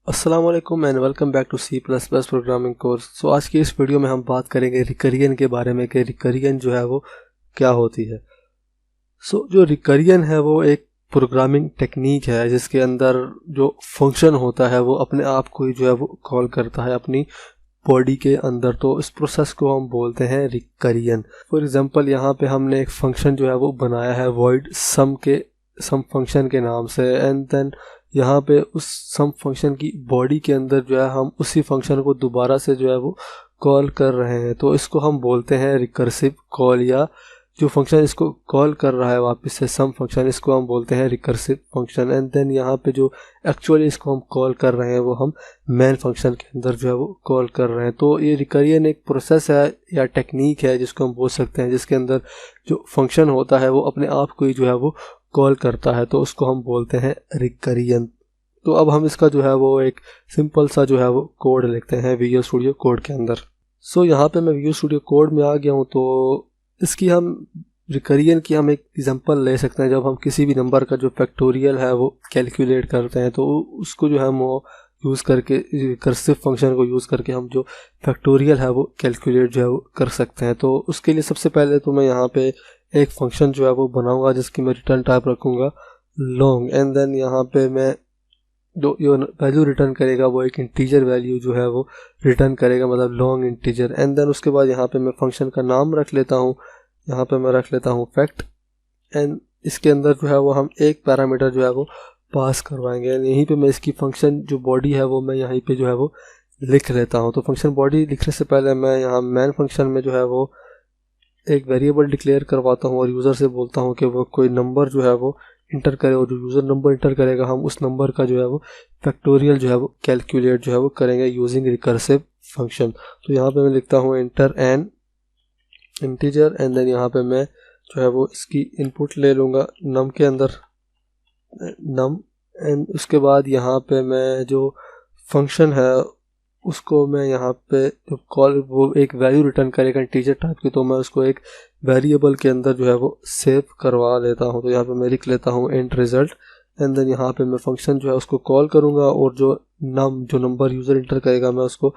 अस्सलाम वालेकुम and welcome back to C plus plus programming course. आज की इस वीडियो में हम बात करेंगे रिकरियन के बारे में कि रिकरियन जो है वो क्या होती है। जो रिकरियन है वो एक प्रोग्रामिंग टेक्निक है जिसके अंदर जो फंक्शन होता है वो अपने आप को ही जो है वो कॉल करता है अपनी बॉडी के अंदर। तो इस प्रोसेस को हम बोलते हैं रिकरियन। फॉर एग्जांपल यहाँ पे हमने एक फंक्शन जो है वो बनाया है वॉइड सम फंक्शन के नाम से, एंड देन यहाँ पे उस सम फंक्शन की बॉडी के अंदर जो है हम उसी फंक्शन को दोबारा से जो है वो कॉल कर रहे हैं। तो इसको हम बोलते हैं रिकर्सिव कॉल, या जो फंक्शन इसको कॉल कर रहा है वापस से सम फंक्शन, इसको हम बोलते हैं रिकर्सिव फंक्शन। एंड देन यहाँ पे जो एक्चुअली इसको हम कॉल कर रहे हैं वो हम मेन फंक्शन के अंदर जो है वो कॉल कर रहे हैं। तो ये रिकरियन एक प्रोसेस है या टेक्निक है जिसको हम बोल सकते हैं, जिसके अंदर जो फंक्शन होता है वो अपने आप को ही जो है वो कॉल करता है, तो उसको हम बोलते हैं रिकरियन। तो अब हम इसका जो है वो एक सिंपल सा जो है वो कोड लिखते हैं विजुअल स्टूडियो कोड के अंदर। यहाँ पे मैं विजुअल स्टूडियो कोड में आ गया हूँ। तो इसकी हम रिकरियन की हम एक एग्जांपल ले सकते हैं। जब हम किसी भी नंबर का जो फैक्टोरियल है वो कैलकुलेट करते हैं तो उसको जो है हम यूज़ करके रिकर्सिव फंक्शन को यूज़ करके हम जो फैक्टोरियल है वो कैलकुलेट जो है वो कर सकते हैं। तो उसके लिए सबसे पहले तो मैं यहाँ पे एक फंक्शन जो है वो बनाऊंगा जिसकी मैं रिटर्न टाइप रखूँगा लॉन्ग, एंड देन यहाँ पे मैं जो वैल्यू रिटर्न करेगा वो एक इंटीजर वैल्यू जो है वो रिटर्न करेगा, मतलब लॉन्ग इंटीजर। एंड देन उसके बाद यहाँ पे मैं फंक्शन का नाम रख लेता हूँ, यहाँ पे मैं रख लेता हूँ फैक्ट, एंड इसके अंदर जो है वो हम एक पैरामीटर जो है वो पास करवाएंगे। यहीं पे मैं इसकी फंक्शन जो बॉडी है वो मैं यहीं पे जो है वो लिख लेता हूँ। तो फंक्शन बॉडी लिखने से पहले मैं यहाँ मैन फंक्शन में जो है वो एक वेरिएबल डिक्लेयर करवाता हूँ और यूज़र से बोलता हूँ कि वो कोई नंबर जो है वो इंटर करे, और जो यूज़र नंबर इंटर करेगा हम उस नंबर का जो है वो फैक्टोरियल जो है वो कैलकुलेट जो है वो करेंगे यूजिंग रिकर्सिव फंक्शन। तो यहाँ पे मैं लिखता हूँ enter an integer, and then यहाँ पे मैं जो है वो इसकी इनपुट ले लूँगा नम के अंदर नम, एंड उसके बाद यहाँ पे मैं जो फंक्शन है उसको मैं यहाँ पे जो कॉल वो एक वैल्यू रिटर्न करेगा इंटीजर टाइप की, तो मैं उसको एक वेरिएबल के अंदर जो है वो सेव करवा लेता हूँ। तो यहाँ पे मैं लिख लेता हूँ एंड रिजल्ट, एंड देन यहाँ पे मैं फंक्शन जो है उसको कॉल करूँगा और जो नंबर यूज़र इंटर करेगा मैं उसको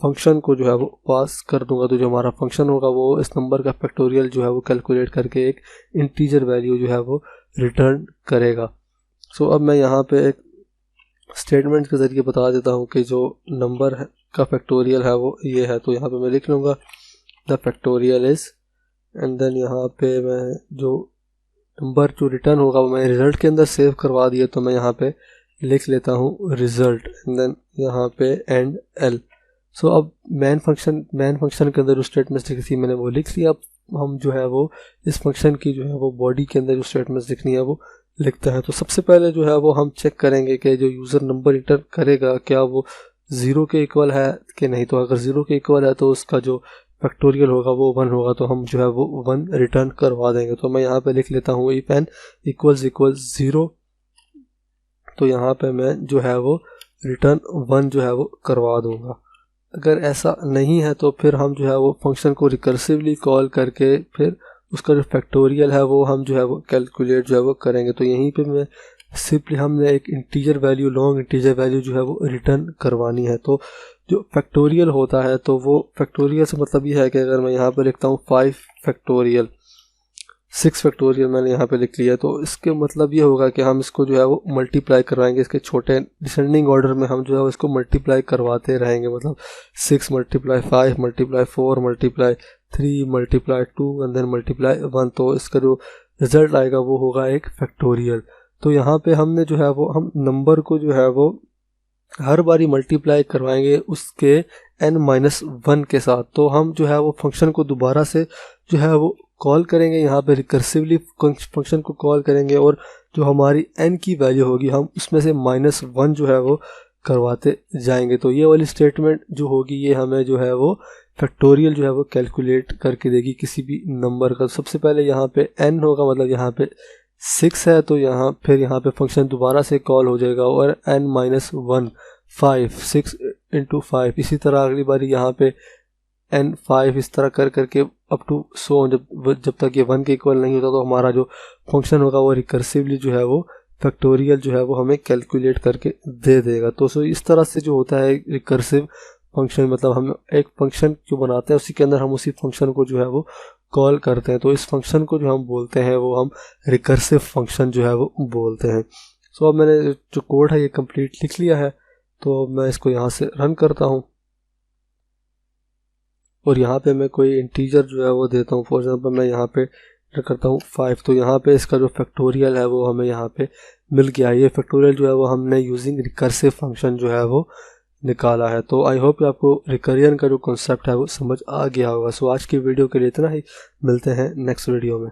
फंक्शन को जो है वो पास कर दूंगा। तो जो हमारा फंक्शन होगा वो इस नंबर का फैक्टोरियल जो है वो कैलकुलेट करके एक इंटीजर वैल्यू जो है वो रिटर्न करेगा। अब मैं यहाँ पे एक स्टेटमेंट के ज़रिए बता देता हूँ कि जो नंबर है का फैक्टोरियल है वो ये है। तो यहाँ पे मैं लिख लूँगा the factorial is, and then यहाँ पे मैं जो नंबर जो रिटर्न होगा वो मैं रिज़ल्ट के अंदर सेव करवा दिया, तो मैं यहाँ पे लिख लेता हूँ रिज़ल्ट, एंड देन यहाँ पे एंड एल। अब मैन फंक्शन के अंदर जो स्टेटमेंट्स लिखी थी मैंने वो लिख लिया। अब हम जो है वो इस फंक्शन की जो है वो बॉडी के अंदर जो स्टेटमेंट्स लिखनी है वो लिखता है। तो सबसे पहले जो है वो हम चेक करेंगे कि जो यूज़र नंबर इंटर करेगा क्या वो 0 के इक्वल है कि नहीं। तो अगर 0 के इक्वल है तो उसका जो फैक्टोरियल होगा वो 1 होगा, तो हम जो है वो 1 रिटर्न करवा देंगे। तो मैं यहाँ पे लिख लेता हूँ इफ एन इक्वल्स 0, तो यहाँ पे मैं जो है वो रिटर्न 1 जो है वो करवा दूँगा। अगर ऐसा नहीं है तो फिर हम जो है वो फंक्शन को रिकर्सिवली कॉल करके फिर उसका जो फैक्टोरियल है वो हम जो है वो कैलकुलेट जो है वो करेंगे। तो यहीं पे मैं सिंपली हमने एक integer value long integer value जो है वो रिटर्न करवानी है। तो जो फैक्टोरियल होता है तो वो फैक्टोरियल से मतलब ये है कि अगर मैं यहाँ पे लिखता हूँ 5 फैक्टोरियल 6 फैक्टोरियल मैंने यहाँ पे लिख लिया, तो इसके मतलब ये होगा कि हम इसको जो है वो मल्टीप्लाई करवाएंगे, इसके छोटे डिसेंडिंग ऑर्डर में हम जो है इसको मल्टीप्लाई करवाते रहेंगे। मतलब 6 multiply 5 multiply 4 multiply 3 multiply 2 and then multiply 1, तो इसका जो रिजल्ट आएगा वो होगा एक फैक्टोरियल। तो यहाँ पे हमने जो है वो हम नंबर को जो है वो हर बारी मल्टीप्लाई करवाएंगे उसके n-1 के साथ। तो हम जो है वो फंक्शन को दोबारा से जो है वो कॉल करेंगे, यहाँ पे रिकर्सिवली फंक्शन को कॉल करेंगे और जो हमारी n की वैल्यू होगी हम उसमें से -1 जो है वो करवाते जाएंगे। तो ये वाली स्टेटमेंट जो होगी ये हमें जो है वो फैक्टोरियल जो है वो कैलकुलेट करके देगी किसी भी नंबर का। सबसे पहले यहाँ पे n होगा, मतलब यहाँ पे 6 है, तो यहाँ पे फंक्शन दोबारा से कॉल हो जाएगा और n-1 5 6 × 5, इसी तरह अगली बारी यहाँ पे n5 इस तरह कर करके अप टू 100 जब तक ये 1 के इक्वल नहीं होता तो हमारा जो फंक्शन होगा वो रिकर्सिवली जो है वो फैक्टोरियल जो है वो हमें कैलकुलेट करके दे देगा। तो सो इस तरह से जो होता है रिकर्सिव फंक्शन, मतलब हम एक फंक्शन जो बनाते हैं उसी के अंदर हम उसी फंक्शन को जो है वो कॉल करते हैं। तो इस फंक्शन को जो हम बोलते हैं वो हम रिकर्सिव फंक्शन जो है वो बोलते हैं। सो अब मैंने जो कोड है ये कंप्लीट लिख लिया है, तो मैं इसको यहाँ से रन करता हूँ और यहाँ पे मैं कोई इंटीजर जो है वो देता हूँ। फॉर एग्जांपल मैं यहाँ पे करता हूँ 5, तो यहाँ पे इसका जो फैक्टोरियल है वो हमें यहाँ पे मिल गया। ये फैक्टोरियल जो है वो हमने यूजिंग रिकर्सिव फंक्शन जो है वो निकाला है। तो आई होप आपको रिकरियन का जो कॉन्सेप्ट है वो समझ आ गया होगा। सो आज की वीडियो के लिए इतना ही, मिलते हैं नेक्स्ट वीडियो में।